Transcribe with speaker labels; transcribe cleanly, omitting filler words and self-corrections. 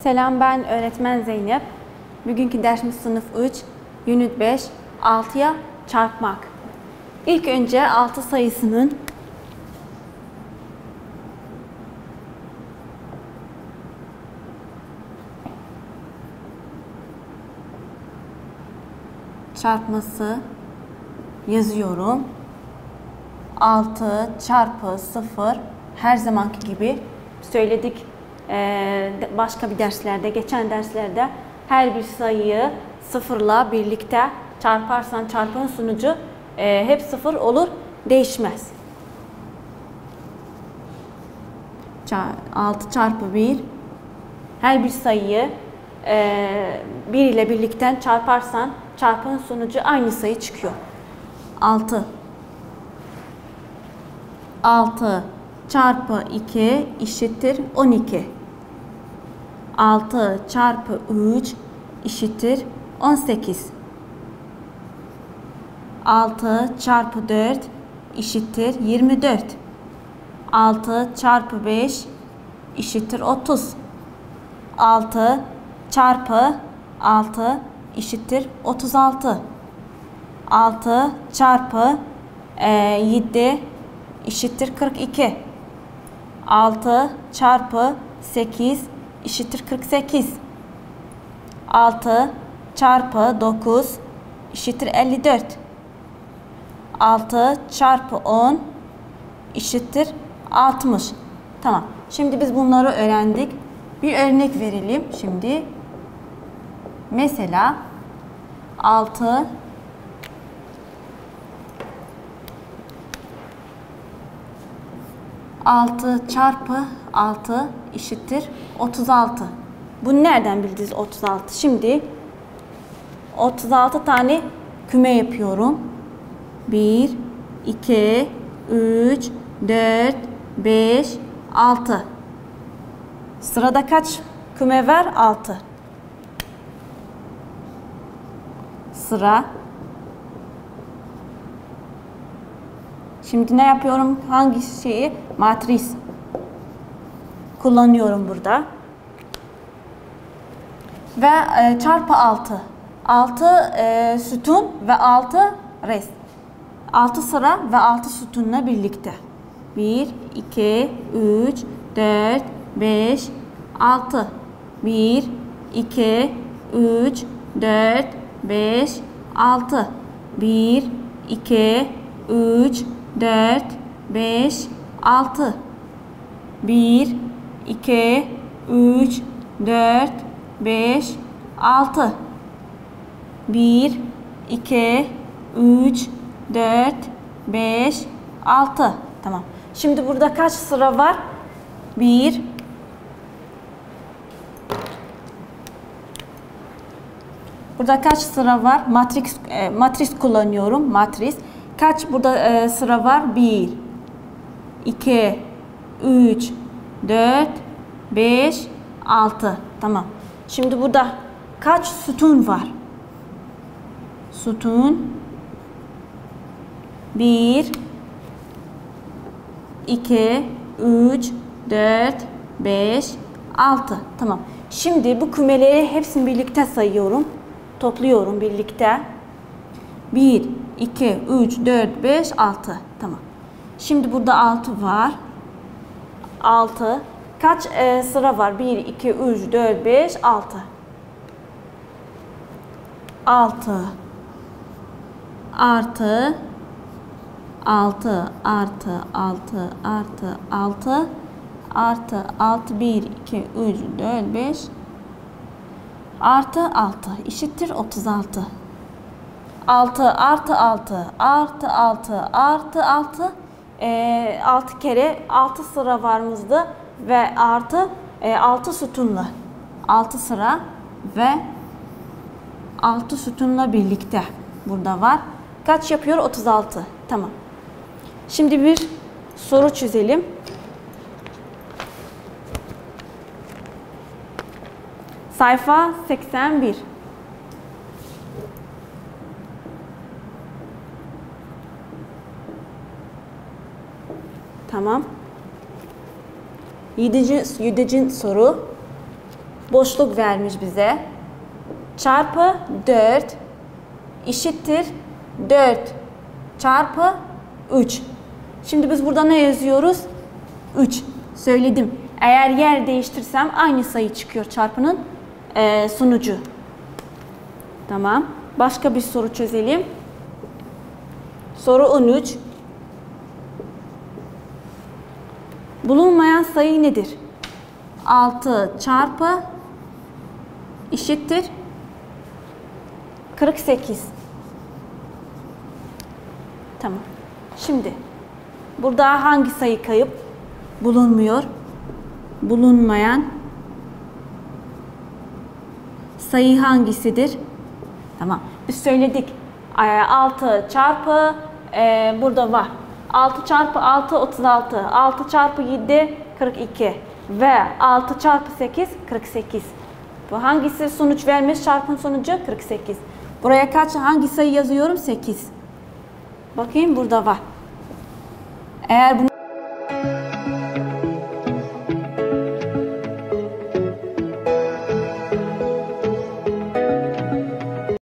Speaker 1: Selam, ben öğretmen Zeynep. Bugünkü dersimiz sınıf 3, Unit 5, 6'ya çarpmak. İlk önce 6 sayısının çarpması yazıyorum. 6 çarpı 0 her zamanki gibi söyledik. Başka bir derslerde, geçen derslerde her bir sayıyı sıfırla birlikte çarparsan çarpımın sonucu hep sıfır olur, değişmez. 6 çarpı 1 her bir sayıyı 1 ile birlikte çarparsan çarpımın sonucu aynı sayı çıkıyor. 6 çarpı 2 eşittir 12. 6 çarpı 3 eşittir 18. 6 çarpı 4 eşittir 24. 6 çarpı 5 eşittir 30. 6 çarpı 6 eşittir 36. 6 çarpı 7 eşittir 42. 6 çarpı 8 eşittir 48. 6 çarpı 9 eşittir 54. 6 çarpı 10 eşittir 60. Tamam. Şimdi biz bunları öğrendik. Bir örnek verelim şimdi. Mesela 6 çarpı 6 eşittir 36. Bunu nereden bildiniz 36? Şimdi 36 tane küme yapıyorum. 1, 2, 3, 4, 5, 6. Sırada kaç küme var? 6. Sıra. Şimdi ne yapıyorum? Hangi şeyi? Matris kullanıyorum burada. Ve çarpı 6. 6 sütun ve 6 res. 6 sıra ve 6 sütunla birlikte. 1, 2, 3, 4, 5, 6. 1, 2, 3, 4, 5, 6. 1, 2, 3, 4, 5, 6. 1, 2, 3, 4, 5, 6. 1, 2, 3, 4, 5, 6. Tamam. Şimdi burada kaç sıra var? 1, burada kaç sıra var? Matris kullanıyorum. Matris. Kaç burada sıra var? 1, 2, 3, 4, 5, 6. Tamam. Şimdi burada kaç sütun var? Sütun 1, 2, 3, 4, 5, 6. Tamam. Şimdi bu kümeleri hepsini birlikte sayıyorum. Topluyorum birlikte. 1, 2, 3, 4, 5, 6. Tamam. Şimdi burada 6 var. 6. Kaç sıra var? 1, 2, 3, 4, 5, 6. 6 artı 6 artı 6 artı 6 artı 6 1 2 3 4 5 artı 6 eşittir 36. 6 artı 6 artı 6 artı 6 6 kere 6 sıra varımızdı ve artı 6 sütunla 6 sıra ve 6 sütunla birlikte burada var. Kaç yapıyor? 36. Tamam. Şimdi bir soru çözelim. Sayfa 81. Tamam. 7. soru. boşluk vermiş bize. Çarpı 4 eşittir 4 çarpı 3. Şimdi biz burada ne yazıyoruz? 3. Söyledim. Eğer yer değiştirsem aynı sayı çıkıyor çarpının sonucu. Tamam. Başka bir soru çözelim. Soru 13. Bulunmayan sayı nedir? 6 çarpı eşittir 48. Tamam. Şimdi burada hangi sayı kayıp? Bulunmuyor. Bulunmayan sayı hangisidir? Tamam. Biz söyledik. 6 çarpı burada var. 6 çarpı 6 36. 6 çarpı 7 42. Ve 6 çarpı 8 48. Bu hangisi sonuç vermiş? Çarpım sonucu 48. Buraya hangi sayı yazıyorum? 8. Bakayım burada var. Eğer